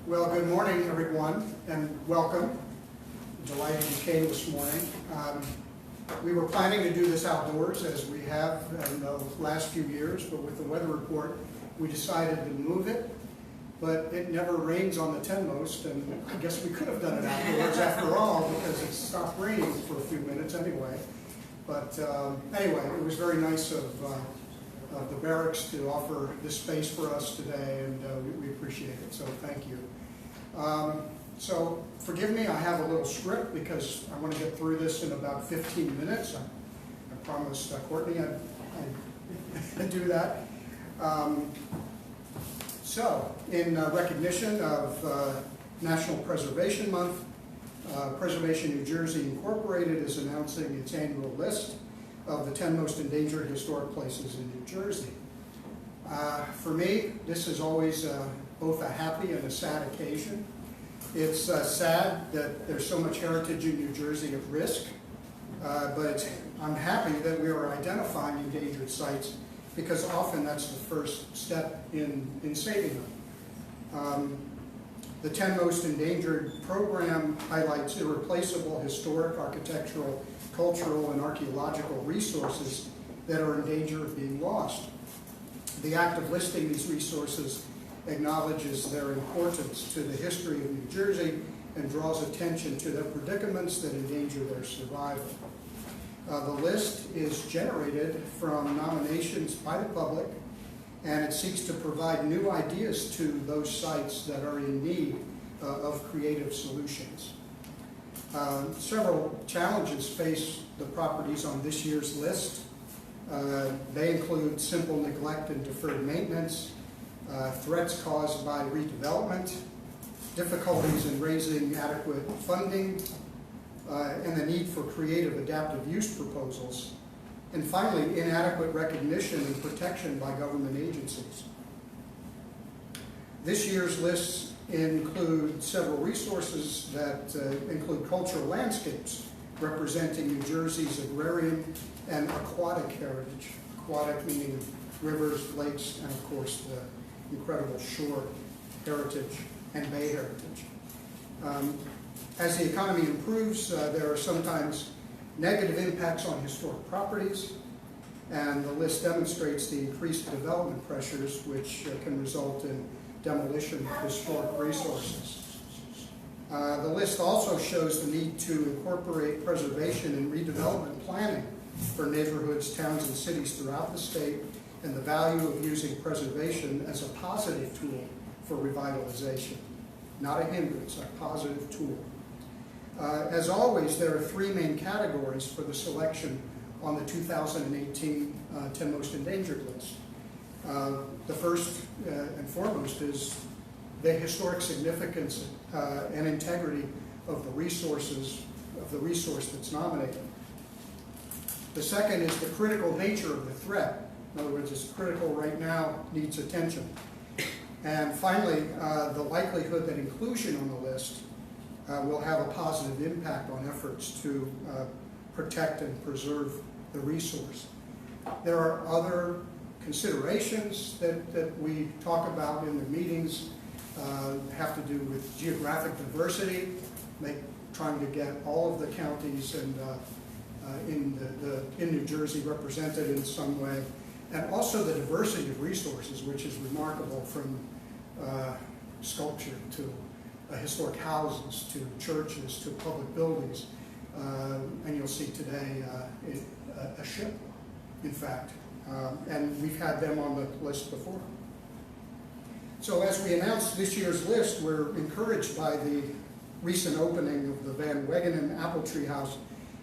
Well, good morning, everyone, and welcome. Delighted you came this morning. We were planning to do this outdoors, as we have in the last few years, but with the weather report, we decided to move it. But it never rains on the 10 Most, and I guess we could have done it outdoors after all, because it stopped raining for a few minutes anyway. But anyway, it was very nice of the Barracks to offer this space for us today, and we appreciate it, so thank you. So forgive me, I have a little script because I want to get through this in about 15 minutes. I promised Courtney I'd do that. So, in recognition of National Preservation Month, Preservation New Jersey Incorporated is announcing its annual list of the 10 most endangered historic places in New Jersey. For me, this is always both a happy and a sad occasion. It's sad that there's so much heritage in New Jersey at risk, but I'm happy that we are identifying endangered sites because often that's the first step in saving them. The 10 Most Endangered program highlights irreplaceable historic, architectural, cultural, and archaeological resources that are in danger of being lost. The act of listing these resources acknowledges their importance to the history of New Jersey and draws attention to the predicaments that endanger their survival. The list is generated from nominations by the public, and it seeks to provide new ideas to those sites that are in need of creative solutions. Several challenges face the properties on this year's list. They include simple neglect and deferred maintenance, threats caused by redevelopment, difficulties in raising adequate funding, and the need for creative adaptive use proposals, and finally, inadequate recognition and protection by government agencies. This year's lists include several resources that include cultural landscapes representing New Jersey's agrarian and aquatic heritage. Aquatic meaning rivers, lakes, and of course the incredible shore heritage and bay heritage. As the economy improves, there are sometimes negative impacts on historic properties, and the list demonstrates the increased development pressures which can result in demolition of historic resources. The list also shows the need to incorporate preservation and redevelopment planning for neighborhoods, towns, and cities throughout the state, and the value of using preservation as a positive tool for revitalization. Not a hindrance, a positive tool. As always, there are three main categories for the selection on the 2018 10 Most Endangered list. The first and foremost is the historic significance and integrity of the resource that's nominated. The second is the critical nature of the threat. In other words, it's critical right now, needs attention. And finally, the likelihood that inclusion on the list will have a positive impact on efforts to protect and preserve the resource. There are other considerations that we talk about in the meetings, have to do with geographic diversity, trying to get all of the counties and in New Jersey represented in some way, and also the diversity of resources, which is remarkable, from sculpture to historic houses, to churches, to public buildings, and you'll see today a ship, in fact, and we've had them on the list before. So as we announced this year's list, we're encouraged by the recent opening of the Van Wegenen Apple Tree House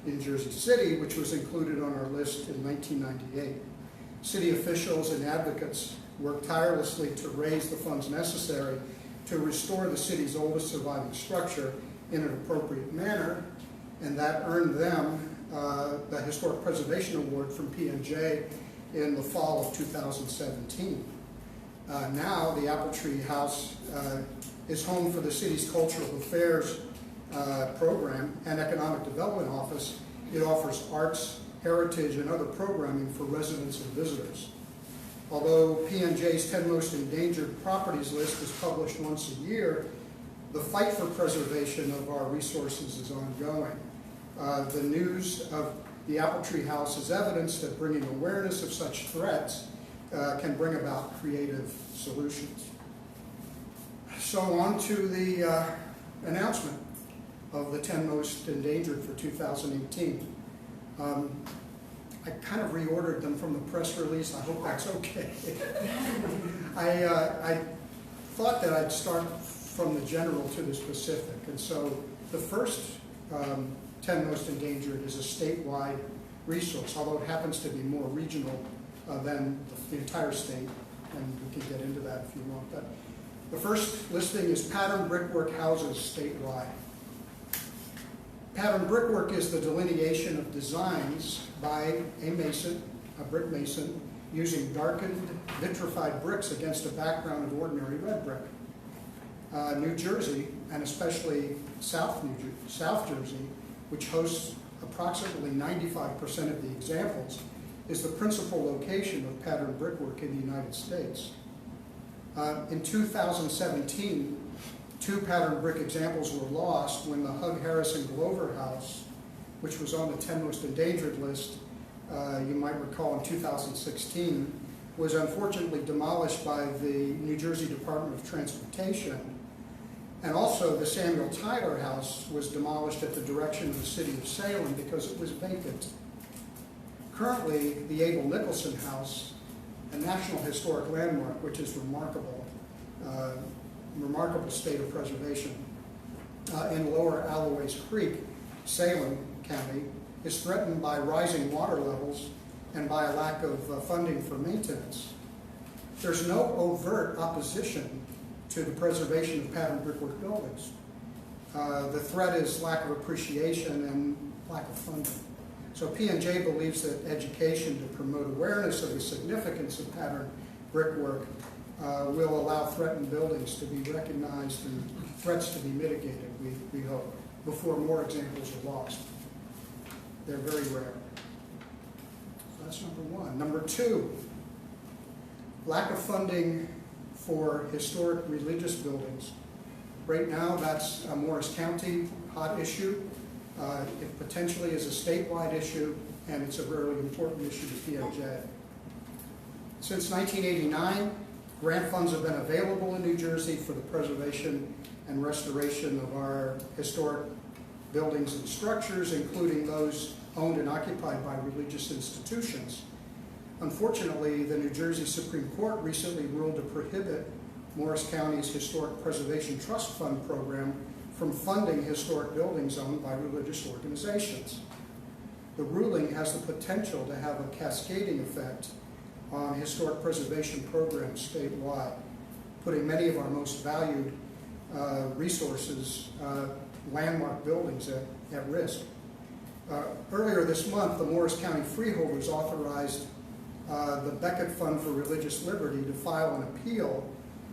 in Jersey City, which was included on our list in 1998. City officials and advocates worked tirelessly to raise the funds necessary to restore the city's oldest surviving structure in an appropriate manner, and that earned them the Historic Preservation Award from PMJ in the fall of 2017. Now the Apple Tree House is home for the city's Cultural Affairs program and Economic Development Office. It offers arts, heritage, and other programming for residents and visitors. Although P&J's 10 Most Endangered Properties list is published once a year, the fight for preservation of our resources is ongoing. The news of the apple tree house is evidence that bringing awareness of such threats can bring about creative solutions. So on to the announcement of the 10 Most Endangered for 2018. I kind of reordered them from the press release. I hope that's okay. I thought that I'd start from the general to the specific. And so the first 10 Most Endangered is a statewide resource, although it happens to be more regional than the entire state, and we can get into that if you want. But the first listing is patterned brickwork houses statewide. Patterned brickwork is the delineation of designs by a mason, a brick mason, using darkened vitrified bricks against a background of ordinary red brick. New Jersey, and especially South Jersey, which hosts approximately 95% of the examples, is the principal location of patterned brickwork in the United States. In 2017, 2 patterned brick examples were lost when the Hug Harrison Glover House, which was on the 10 Most Endangered list, you might recall in 2016, was unfortunately demolished by the New Jersey Department of Transportation. And also the Samuel Tyler House was demolished at the direction of the city of Salem because it was vacant. Currently, the Abel Nicholson House, a National Historic Landmark, which is remarkable state of preservation, in Lower Alloways Creek, Salem County, is threatened by rising water levels and by a lack of funding for maintenance. There's no overt opposition to the preservation of patterned brickwork buildings. The threat is lack of appreciation and lack of funding. So P&J believes that education to promote awareness of the significance of patterned brickwork will allow threatened buildings to be recognized and threats to be mitigated, we hope, before more examples are lost. They're very rare. So that's number one. Number two, lack of funding for historic religious buildings. Right now, that's a Morris County hot issue. It potentially is a statewide issue, and it's a very important issue to P&J. Since 1989, grant funds have been available in New Jersey for the preservation and restoration of our historic buildings and structures, including those owned and occupied by religious institutions. Unfortunately, the New Jersey Supreme Court recently ruled to prohibit Morris County's Historic Preservation Trust Fund program from funding historic buildings owned by religious organizations. The ruling has the potential to have a cascading effect on historic preservation programs statewide, putting many of our most valued resources, landmark buildings, at risk. Earlier this month, the Morris County freeholders authorized the Beckett Fund for Religious Liberty to file an appeal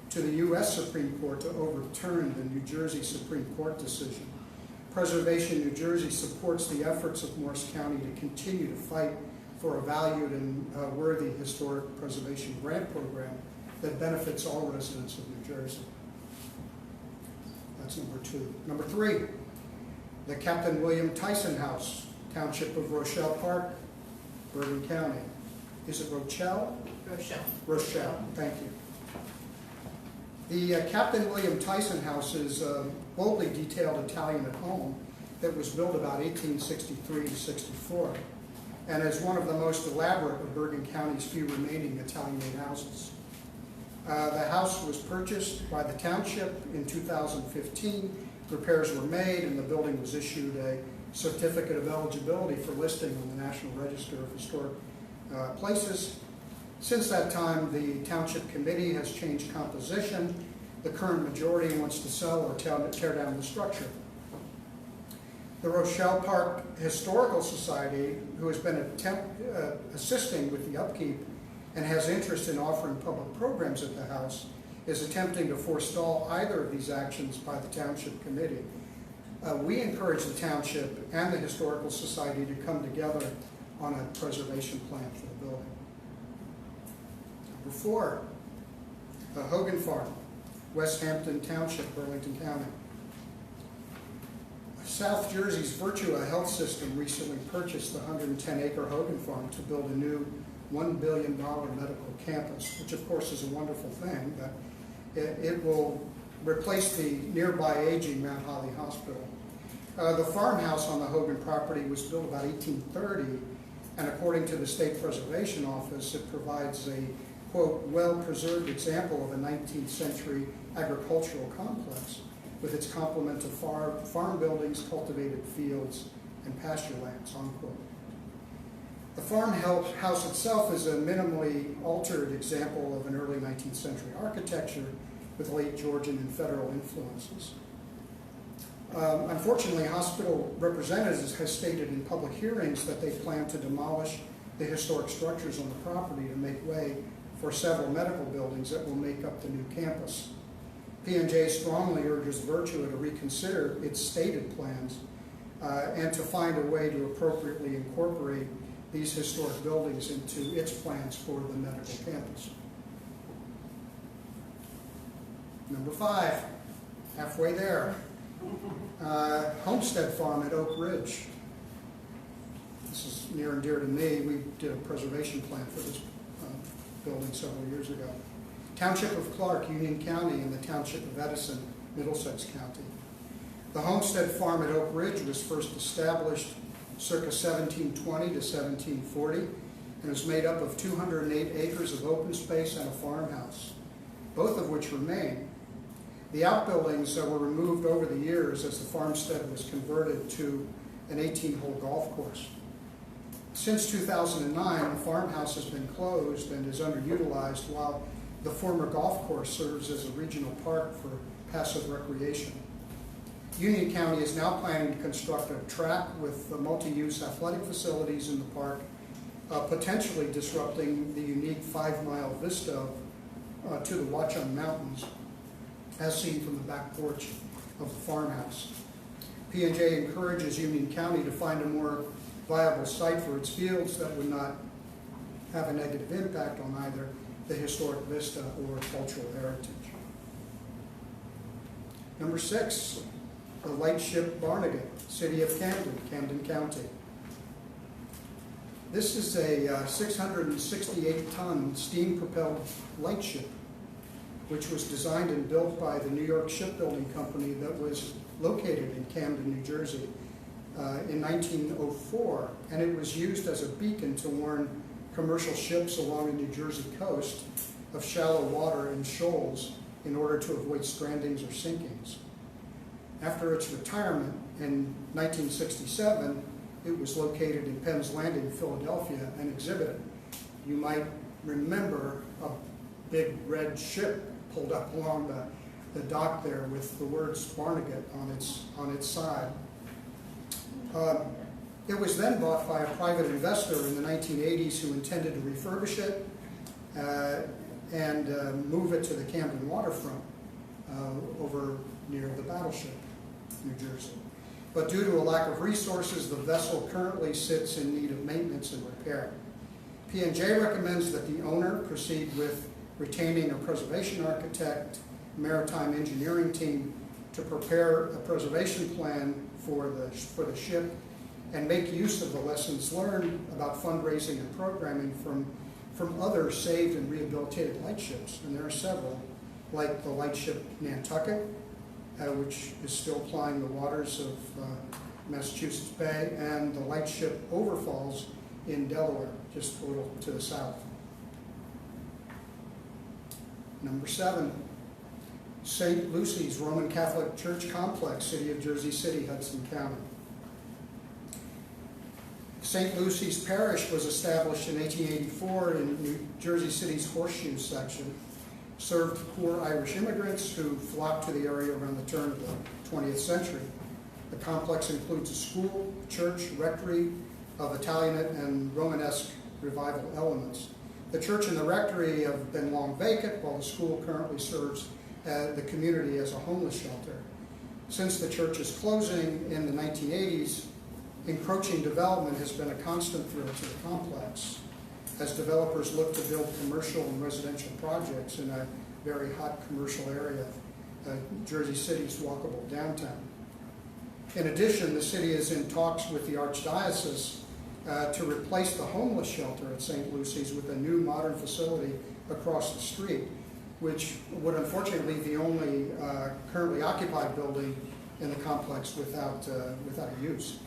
to the U.S. Supreme Court to overturn the New Jersey Supreme Court decision. Preservation New Jersey supports the efforts of Morris County to continue to fight for a valued and worthy historic preservation grant program that benefits all residents of New Jersey. That's number two. Number three, the Captain William Tyson House, Township of Rochelle Park, Bergen County. Is it Rochelle? Rochelle. Rochelle, thank you. The Captain William Tyson House is a boldly detailed Italianate home that was built about 1863 to 64 and is one of the most elaborate of Bergen County's few remaining Italianate houses. The house was purchased by the township in 2015. Repairs were made and the building was issued a certificate of eligibility for listing on the National Register of Historic Places. Since that time, the Township Committee has changed composition. The current majority wants to sell or tear down the structure. The Rochelle Park Historical Society, who has been assisting with the upkeep and has interest in offering public programs at the house, is attempting to forestall either of these actions by the Township Committee. We encourage the Township and the Historical Society to come together on a preservation plan for the building. Number 4, Hogan Farm, West Hampton Township, Burlington County. South Jersey's Virtua Health System recently purchased the 110-acre Hogan Farm to build a new $1 billion medical campus, which of course is a wonderful thing, but it will replace the nearby aging Mount Holly Hospital. The farmhouse on the Hogan property was built about 1830, and according to the State Preservation Office, it provides a, quote, well-preserved example of a 19th century agricultural complex with its complement of farm buildings, cultivated fields, and pasture lands, unquote. The farmhouse itself is a minimally altered example of an early 19th century architecture with late Georgian and federal influences. Unfortunately, hospital representatives have stated in public hearings that they plan to demolish the historic structures on the property to make way for several medical buildings that will make up the new campus. P&J strongly urges Virtua to reconsider its stated plans and to find a way to appropriately incorporate these historic buildings into its plans for the medical campus. Number 5, halfway there, Homestead Farm at Oak Ridge. This is near and dear to me. We did a preservation plan for this building several years ago. Township of Clark, Union County, and the Township of Edison, Middlesex County. The Homestead Farm at Oak Ridge was first established circa 1720 to 1740 and is made up of 208 acres of open space and a farmhouse, both of which remain. The outbuildings were removed over the years as the farmstead was converted to an 18-hole golf course. Since 2009, the farmhouse has been closed and is underutilized, while the former golf course serves as a regional park for passive recreation. Union County is now planning to construct a track with multi-use athletic facilities in the park, potentially disrupting the unique 5-mile vista to the Watchung Mountains, as seen from the back porch of the farmhouse. P&J encourages Union County to find a more viable site for its fields that would not have a negative impact on either the historic vista or cultural heritage. Number 6, the lightship Barnegat, City of Camden, Camden County. This is a 668-ton steam-propelled lightship, which was designed and built by the New York Shipbuilding Company that was located in Camden, New Jersey in 1904, and it was used as a beacon to warn commercial ships along the New Jersey coast of shallow water and shoals in order to avoid strandings or sinkings. After its retirement in 1967, it was located in Penn's Landing, Philadelphia, and exhibited. You might remember a big red ship pulled up along the dock there with the words Barnegat on its side. It was then bought by a private investor in the 1980s who intended to refurbish it and move it to the Camden waterfront over near the battleship, New Jersey. But due to a lack of resources, the vessel currently sits in need of maintenance and repair. P&J recommends that the owner proceed with retaining a preservation architect, maritime engineering team to prepare a preservation plan for the ship and make use of the lessons learned about fundraising and programming from other saved and rehabilitated lightships. And there are several, like the lightship Nantucket, which is still plying the waters of Massachusetts Bay, and the lightship Overfalls in Delaware, just a little to the south. Number 7, St. Lucy's Roman Catholic Church Complex, City of Jersey City, Hudson County. St. Lucy's Parish was established in 1884 in New Jersey City's Horseshoe section, served poor Irish immigrants who flocked to the area around the turn of the 20th century. The complex includes a school, church, rectory of Italianate and Romanesque revival elements. The church and the rectory have been long vacant, while the school currently serves the community as a homeless shelter. Since the church's closing in the 1980s, encroaching development has been a constant threat to the complex. as developers look to build commercial and residential projects in a very hot commercial area, Jersey City's walkable downtown. In addition, the city is in talks with the Archdiocese to replace the homeless shelter at St. Lucy's with a new modern facility across the street, which would unfortunately leave the only currently occupied building in the complex without a use.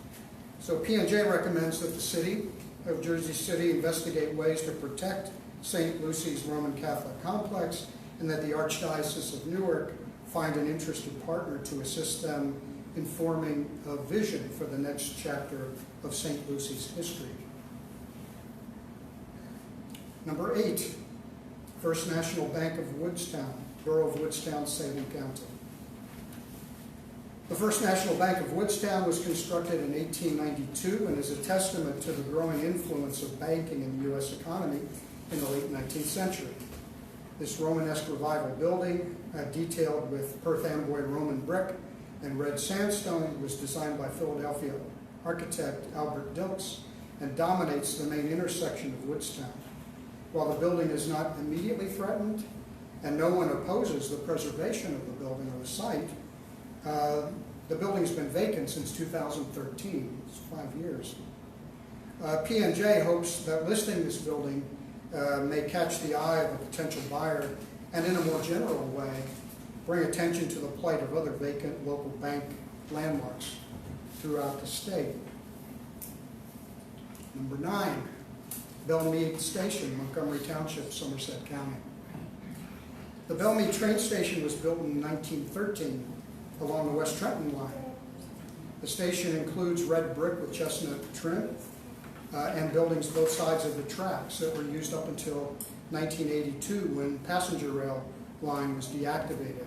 So P&J recommends that the city of Jersey City investigate ways to protect St. Lucy's Roman Catholic complex, and that the Archdiocese of Newark find an interested partner to assist them in forming a vision for the next chapter of St. Lucy's history. Number 8, First National Bank of Woodstown, Borough of Woodstown, Salem County. The First National Bank of Woodstown was constructed in 1892 and is a testament to the growing influence of banking in the U.S. economy in the late 19th century. This Romanesque revival building, detailed with Perth Amboy Roman brick and red sandstone, was designed by Philadelphia architect Albert Dilks and dominates the main intersection of Woodstown. While the building is not immediately threatened and no one opposes the preservation of the building or the site, the building's been vacant since 2013. It's 5 years. P&J hopes that listing this building may catch the eye of a potential buyer and, in a more general way, bring attention to the plight of other vacant local bank landmarks throughout the state. Number 9, Bellmead Station, Montgomery Township, Somerset County. The Bellmead train station was built in 1913 along the West Trenton line. The station includes red brick with chestnut trim and buildings both sides of the tracks that were used up until 1982 when passenger rail line was deactivated.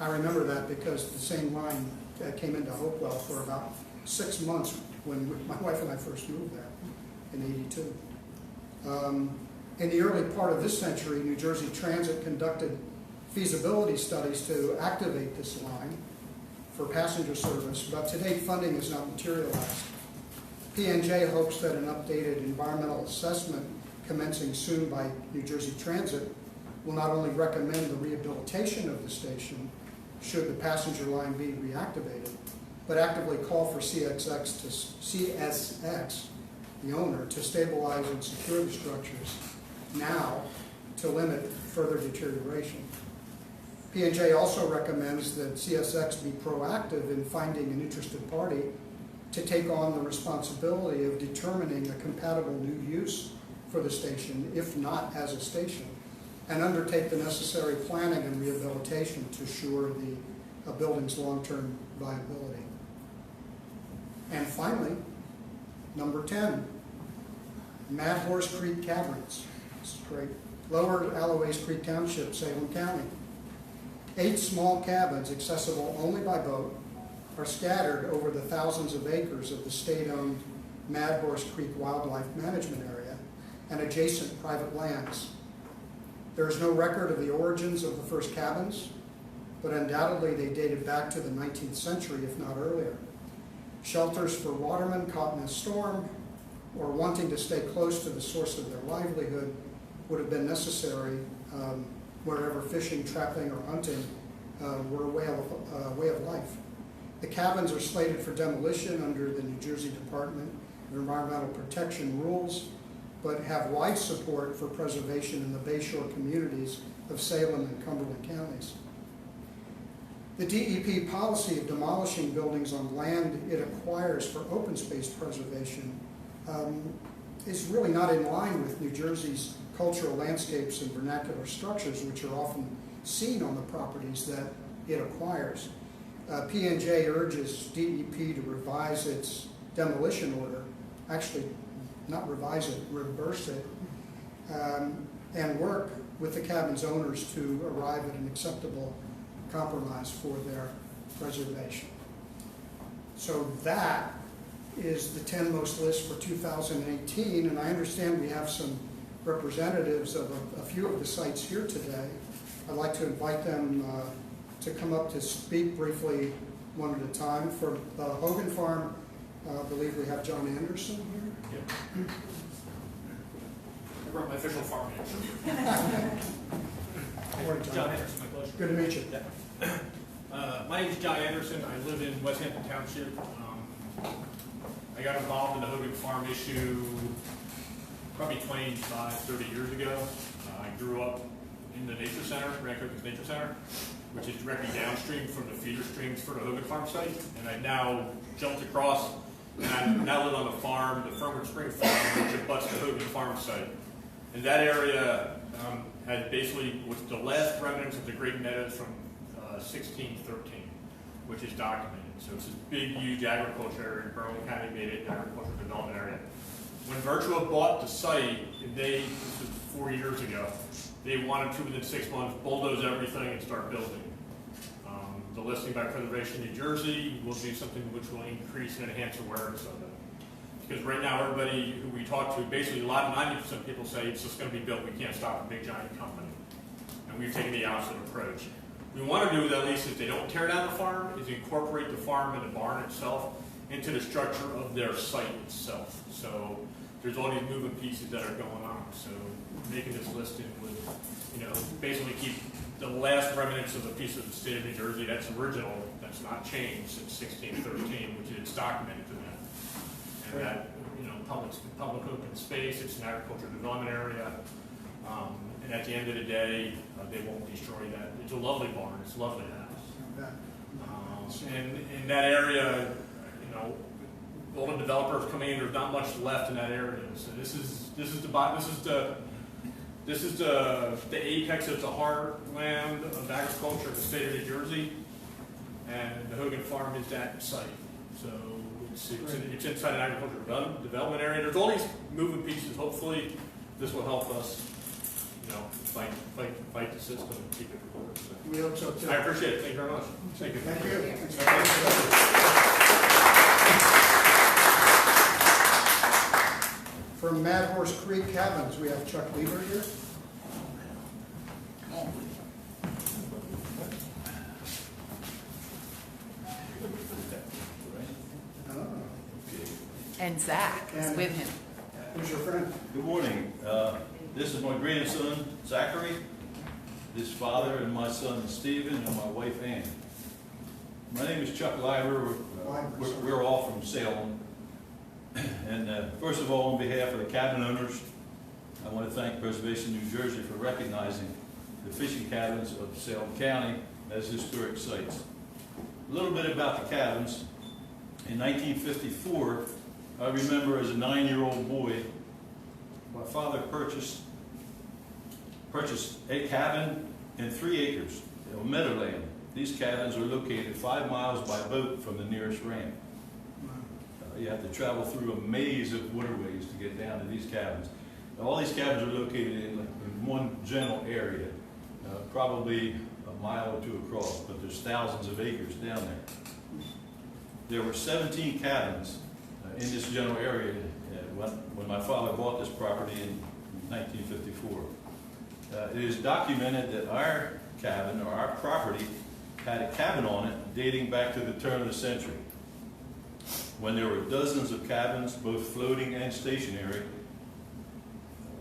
I remember that because the same line came into Hopewell for about 6 months when my wife and I first moved there in '82. In the early part of this century, New Jersey Transit conducted feasibility studies to activate this line for passenger service, but to date funding has not materialized. P&J hopes that an updated environmental assessment commencing soon by New Jersey Transit will not only recommend the rehabilitation of the station should the passenger line be reactivated, but actively call for CSX, the owner, to stabilize and secure the structures now to limit further deterioration. P&J also recommends that CSX be proactive in finding an interested party to take on the responsibility of determining a compatible new use for the station, if not as a station, and undertake the necessary planning and rehabilitation to assure the building's long-term viability. And finally, number 10, Mad Horse Creek Caverns. This is great. Lower Alloways Creek Township, Salem County. 8 small cabins accessible only by boat are scattered over the thousands of acres of the state-owned Mad Horse Creek Wildlife Management Area and adjacent private lands. There is no record of the origins of the first cabins, but undoubtedly they dated back to the 19th century, if not earlier. Shelters for watermen caught in a storm or wanting to stay close to the source of their livelihood would have been necessary wherever fishing, trapping, or hunting were a way of life. The cabins are slated for demolition under the New Jersey Department of Environmental Protection rules, but have wide support for preservation in the Bayshore communities of Salem and Cumberland counties. The DEP policy of demolishing buildings on land it acquires for open space preservation is really not in line with New Jersey's cultural landscapes and vernacular structures, which are often seen on the properties that it acquires. P&J urges DEP to revise its demolition order, actually not revise it, reverse it, and work with the cabin's owners to arrive at an acceptable compromise for their preservation. So that is the 10 most list for 2018, and I understand we have some representatives of a few of the sites here today. I'd like to invite them to come up to speak briefly one at a time. For the Hogan Farm, I believe we have John Anderson here. Yep. I brought my official farm here. Morning, John John. Anderson, my pleasure. Good to meet you. My name is John Anderson. I live in West Hampton Township. I got involved in the Hogan Farm issue probably 25, 30 years ago. I grew up in the Nature Center, Grand Cook's Nature Center, which is directly downstream from the feeder streams for the Hogan Farm site. And I've now jumped across, and I now live on the farm, the Fernwood Spring Farm, which abuts the Hogan Farm site. And that area had basically was the last remnants of the Great Meadows from 1613, which is documented. So it's this big, huge agriculture area. Bellman County made it an agricultural development area. When Virtua bought the site, this was 4 years ago, they wanted to, within 6 months, bulldoze everything and start building. The listing by Preservation New Jersey will do something which will increase and enhance awareness of it. Because right now, everybody who we talk to, basically 90% of people say it's just going to be built, we can't stop a big giant company. And we've taken the opposite approach. We want to do, at least if they don't tear down the farm, is incorporate the farm and the barn itself into the structure of their site itself. So there's all these moving pieces that are going on. So making this listing would, basically keep the last remnants of a piece of the state of New Jersey that's original, that's not changed since 1613, which is documented to them. And that, public open space, it's an agricultural development area. And at the end of the day, they won't destroy that. It's a lovely barn, it's a lovely house. And in that area, all the developers coming in, there's not much left in that area. So this is the apex of the heartland of agriculture in the state of New Jersey, and the Hogan Farm is that site. So it's inside an agricultural development area. There's all these moving pieces. Hopefully, this will help us, fight the system and keep it going. So We hope so too. I appreciate it. Thank you very much. Thank you. Thank you. From Mad Horse Creek Cabins, we have Chuck Lieber here. And Zach is with him. Who's your friend? Good morning. This is my grandson, Zachary, his father, and my son, Stephen, and my wife, Ann. My name is Chuck Lieber. We're all from Salem. And first of all, on behalf of the cabin owners, I want to thank Preservation New Jersey for recognizing the fishing cabins of Salem County as historic sites. A little bit about the cabins. In 1954, I remember as a 9-year-old boy, my father purchased a cabin and 3 acres of meadowland. These cabins are located 5 miles by boat from the nearest ramp. You have to travel through a maze of waterways to get down to these cabins. All these cabins are located in one general area, probably a mile or 2 across, but there's thousands of acres down there. There were 17 cabins in this general area when my father bought this property in 1954. It is documented that our cabin, or our property, had a cabin on it dating back to the turn of the century, when there were dozens of cabins, both floating and stationary.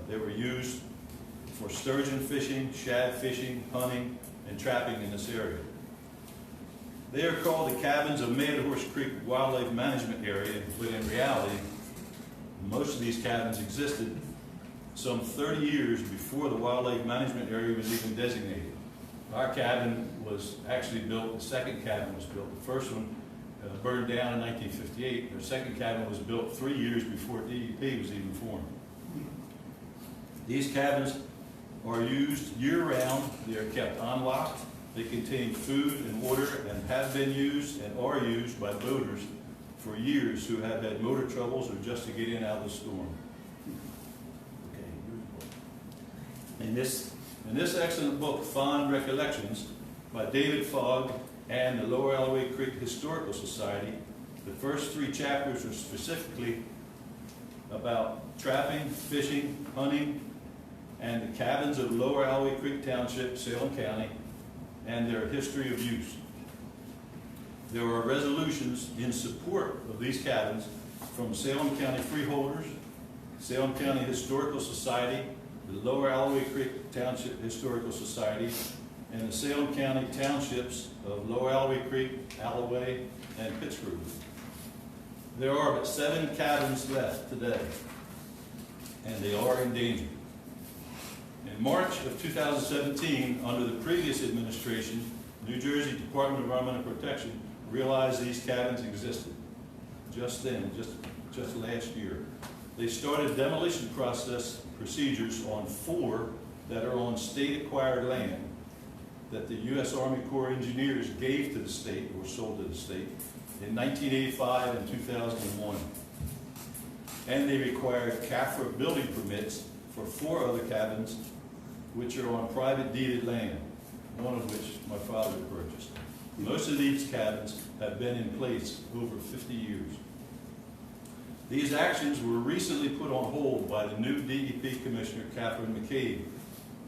They were used for sturgeon fishing, shad fishing, hunting, and trapping in this area. They are called the cabins of Mad Horse Creek Wildlife Management Area, but in reality, most of these cabins existed some 30 years before the Wildlife Management Area was even designated. Our cabin was actually built, the second cabin was built. The first one burned down in 1958. The second cabin was built 3 years before DEP was even formed. These cabins are used year-round. They are kept unlocked. They contain food and water and have been used and are used by boaters for years who have had motor troubles or just to get in out of the storm. In this excellent book, Fond Recollections, by David Fogg and the Lower Alloway Creek Historical Society, the first 3 chapters are specifically about trapping, fishing, hunting, and the cabins of Lower Alloway Creek Township, Salem County, and their history of use. There are resolutions in support of these cabins from Salem County freeholders, Salem County Historical Society, the Lower Alloway Creek Township Historical Society, and the Salem County Townships of Lower Alloway Creek, Alloway, and Pittsburgh. There are but 7 cabins left today, and they are endangered. In March of 2017, under the previous administration, New Jersey Department of Environmental Protection realized these cabins existed. Just then, just last year. They started demolition procedures on 4 that are on state-acquired land that the U.S. Army Corps of Engineers gave to the state or sold to the state in 1985 and 2001. And they required CAFRA building permits for 4 other cabins which are on private deeded land, one of which my father purchased. Most of these cabins have been in place over 50 years. These actions were recently put on hold by the new DEP Commissioner, Catherine McCabe,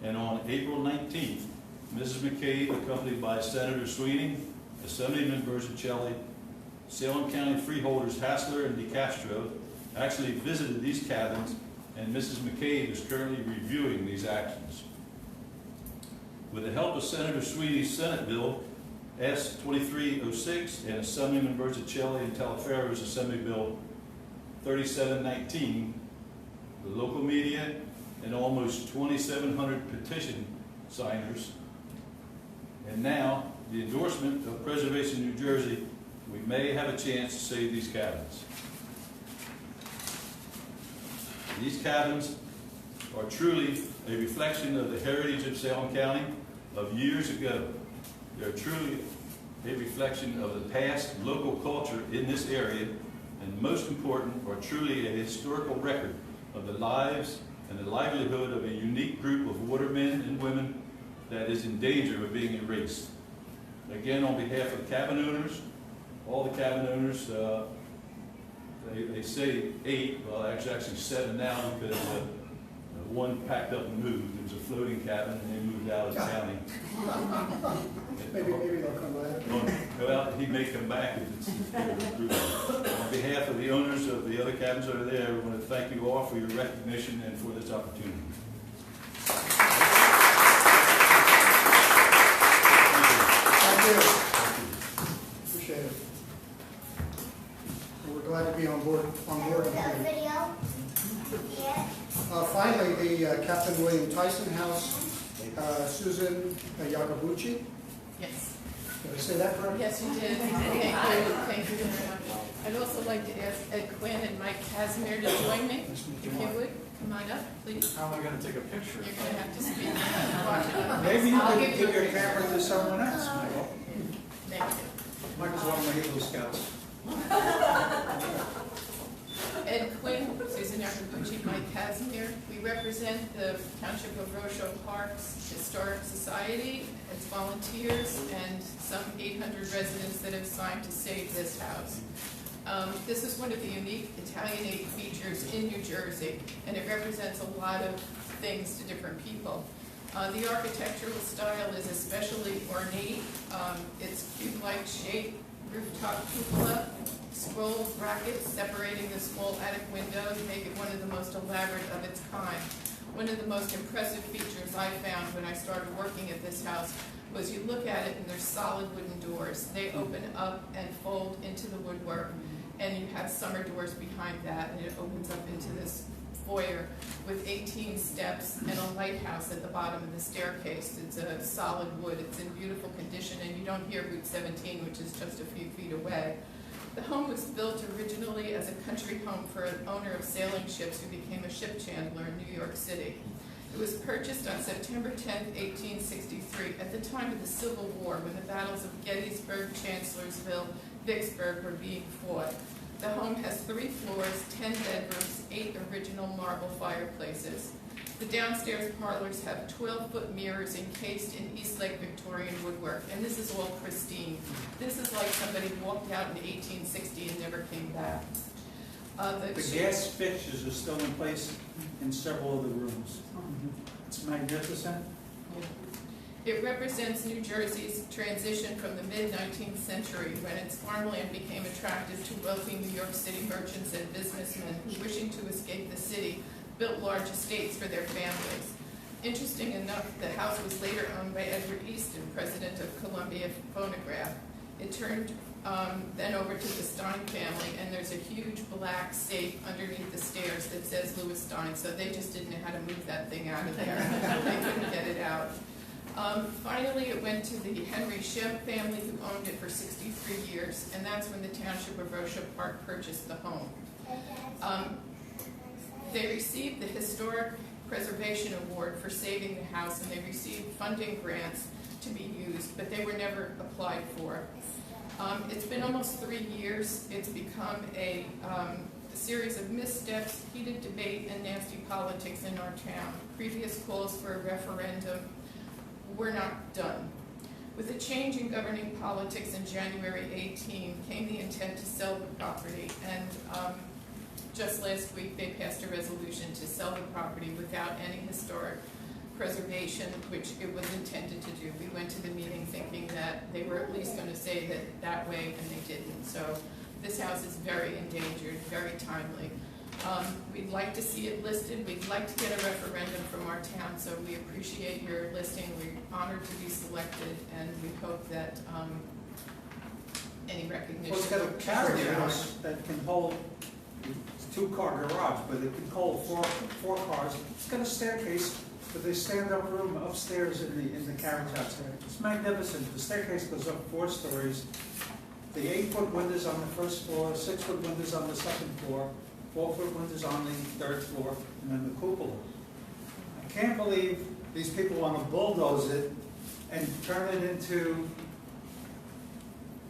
and on April 19th, Mrs. McCabe, accompanied by Senator Sweeney, Assemblyman Berzicelli, Salem County freeholders Hassler and DeCastro, actually visited these cabins, and Mrs. McCabe is currently reviewing these actions. With the help of Senator Sweeney's Senate Bill S-2306 and Assemblyman Berzicelli and Talaferro's Assembly Bill 3719, the local media, and almost 2,700 petition signers, and now the endorsement of Preservation New Jersey, we may have a chance to save these cabins. These cabins are truly a reflection of the heritage of Salem County of years ago. They're truly a reflection of the past local culture in this area, and most important, are truly a historical record of the lives and the livelihood of a unique group of watermen and women that is in danger of being erased. Again, on behalf of cabin owners, all the cabin owners, they say 8, well actually 7 now because one packed up and moved. It was a floating cabin and they moved out of the county. Maybe they'll come back. Well, he may come back if it's improved. On behalf of the owners of the other cabins that are there, we want to thank you all for your recognition and for this opportunity. Thank you. Appreciate it. We're glad to be on board with you. Finally, the Captain William Tyson House, Susan Yakabuchi. Yes. Did I say that correctly? Yes, you did. Thank you very much. I'd also like to ask Ed Quinn and Mike Casimir to join me. If you would, come on up, please. How am I going to take a picture? You're going to have to speak. Watch it. Maybe you I'll can give give your camera to someone else, Michael. Thank you. Michael's one of my Eagle Scouts. Ed Quinn, Susan Yakabuchi, Mike Casimir. We represent the Township of Rochelle Park's Historic Society as volunteers and some 800 residents that have signed to save this house. This is one of the unique Italianate features in New Jersey, and it represents a lot of things to different people. The architectural style is especially ornate. It's cube-like shape, rooftop cupola, scroll brackets separating the small attic windows make it one of the most elaborate of its kind. One of the most impressive features I found when I started working at this house was you look at it and there's solid wooden doors. They open up and fold into the woodwork, and you have summer doors behind that, and it opens up into this foyer with 18 steps and a lighthouse at the bottom of the staircase. It's a solid wood. It's in beautiful condition, and you don't hear Route 17, which is just a few feet away. The home was built originally as a country home for an owner of sailing ships who became a ship chandler in New York City. It was purchased on September 10, 1863, at the time of the Civil War, when the battles of Gettysburg, Chancellorsville, Vicksburg were being fought. The home has 3 floors, 10 bedrooms, 8 original marble fireplaces. The downstairs parlors have 12-foot mirrors encased in Eastlake Victorian woodwork, and this is all pristine. This is like somebody walked out in 1860 and never came back. The gas fixtures are still in place in several of the rooms. It's magnificent. It represents New Jersey's transition from the mid-19th century, when its farmland became attractive to wealthy New York City merchants and businessmen wishing to escape the city built large estates for their families. Interesting enough, the house was later owned by Edward Easton, president of Columbia Phonograph. It turned then over to the Stein family, and there's a huge black safe underneath the stairs that says Louis Stein, so they just didn't know how to move that thing out of there. They couldn't get it out. Finally, it went to the Henry Shebb family, who owned it for 63 years, and that's when the Township of Rochelle Park purchased the home. They received the Historic Preservation Award for saving the house, and they received funding grants to be used, but they were never applied for. It's been almost 3 years. It's become a series of missteps, heated debate, and nasty politics in our town. Previous calls for a referendum were not done. With the change in governing politics in January 18 came the intent to sell the property, and just last week they passed a resolution to sell the property without any historic preservation, which it was intended to do. We went to the meeting thinking that they were at least going to say that way, and they didn't. So this house is very endangered, very timely. We'd like to see it listed. We'd like to get a referendum from our town, so we appreciate your listing. We're honored to be selected, and we hope that any recognition. Well, it's got a carriage house that can hold, it's a two-car garage, but it can hold four cars. It's got a staircase with a stand-up room upstairs in the carriage house. It's magnificent. The staircase goes up 4 stories. The 8-foot windows on the first floor, 6-foot windows on the second floor, 4-foot windows on the 3rd floor, and then the cupola. I can't believe these people want to bulldoze it and turn it into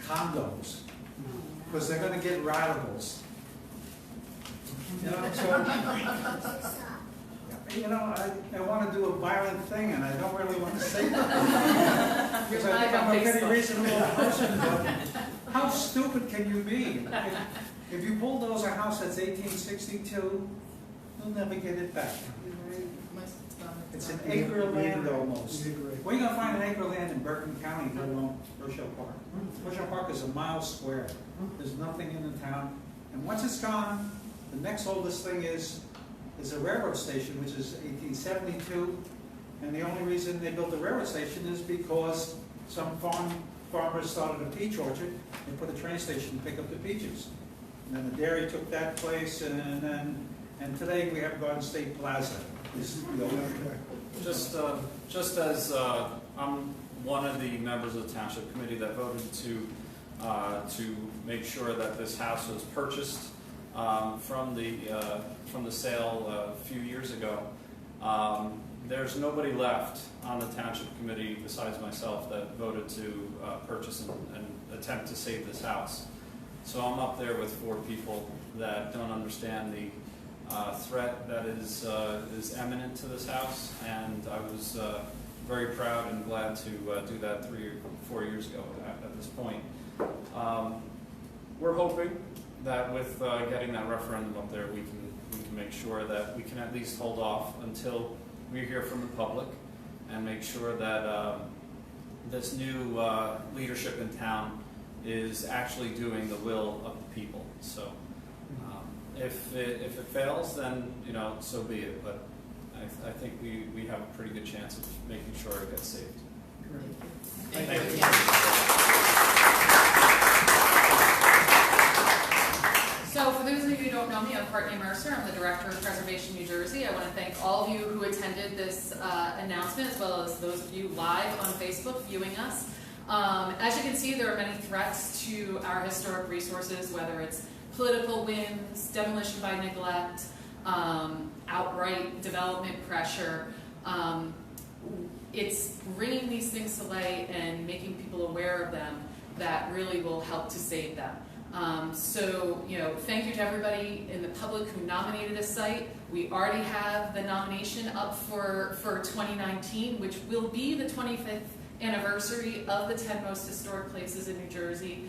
condos, because they're going to get radicals. You know, so, you know, I want to do a violent thing, and I don't really want to say that. Because I think I'm a pretty reasonable person, but how stupid can you be? If you bulldoze a house that's 1862, you'll never get it back. It's an acre of land almost. Where are you going to find an acre of land in Bergen County, let alone Rochelle Park? Rochelle Park is a mile square. There's nothing in the town. And once it's gone, the next oldest thing is a railroad station, which is 1872. And the only reason they built the railroad station is because some farmers started a peach orchard and put a train station to pick up the peaches. And then the dairy took that place, and today we have Garden State Plaza. Just as I'm one of the members of the Township Committee that voted to make sure that this house was purchased from the sale a few years ago, there's nobody left on the Township Committee besides myself that voted to purchase and attempt to save this house. So I'm up there with 4 people that don't understand the threat that is imminent to this house, and I was very proud and glad to do that 3 or 4 years ago at this point. We're hoping that with getting that referendum up there, we can make sure that we can at least hold off until we hear from the public and make sure that this new leadership in town is actually doing the will of the people. So if it fails, then so be it. But I think we have a pretty good chance of making sure it gets saved. Thank Thank you. So for those of you who don't know me, I'm Courtney Mercer. I'm the Director of Preservation New Jersey. I want to thank all of you who attended this announcement, as well as those of you live on Facebook viewing us. As you can see, there are many threats to our historic resources, whether it's political whims, demolition by neglect, outright development pressure. It's bringing these things to light and making people aware of them that really will help to save them. So, thank you to everybody in the public who nominated this site. We already have the nomination up for 2019, which will be the 25th anniversary of the 10 most historic places in New Jersey.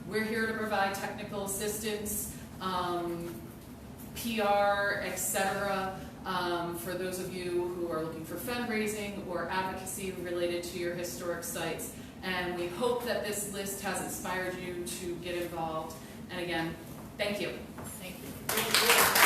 We're here to provide technical assistance, PR, etc., for those of you who are looking for fundraising or advocacy related to your historic sites. And we hope that this list has inspired you to get involved. And again, thank you. Thank you.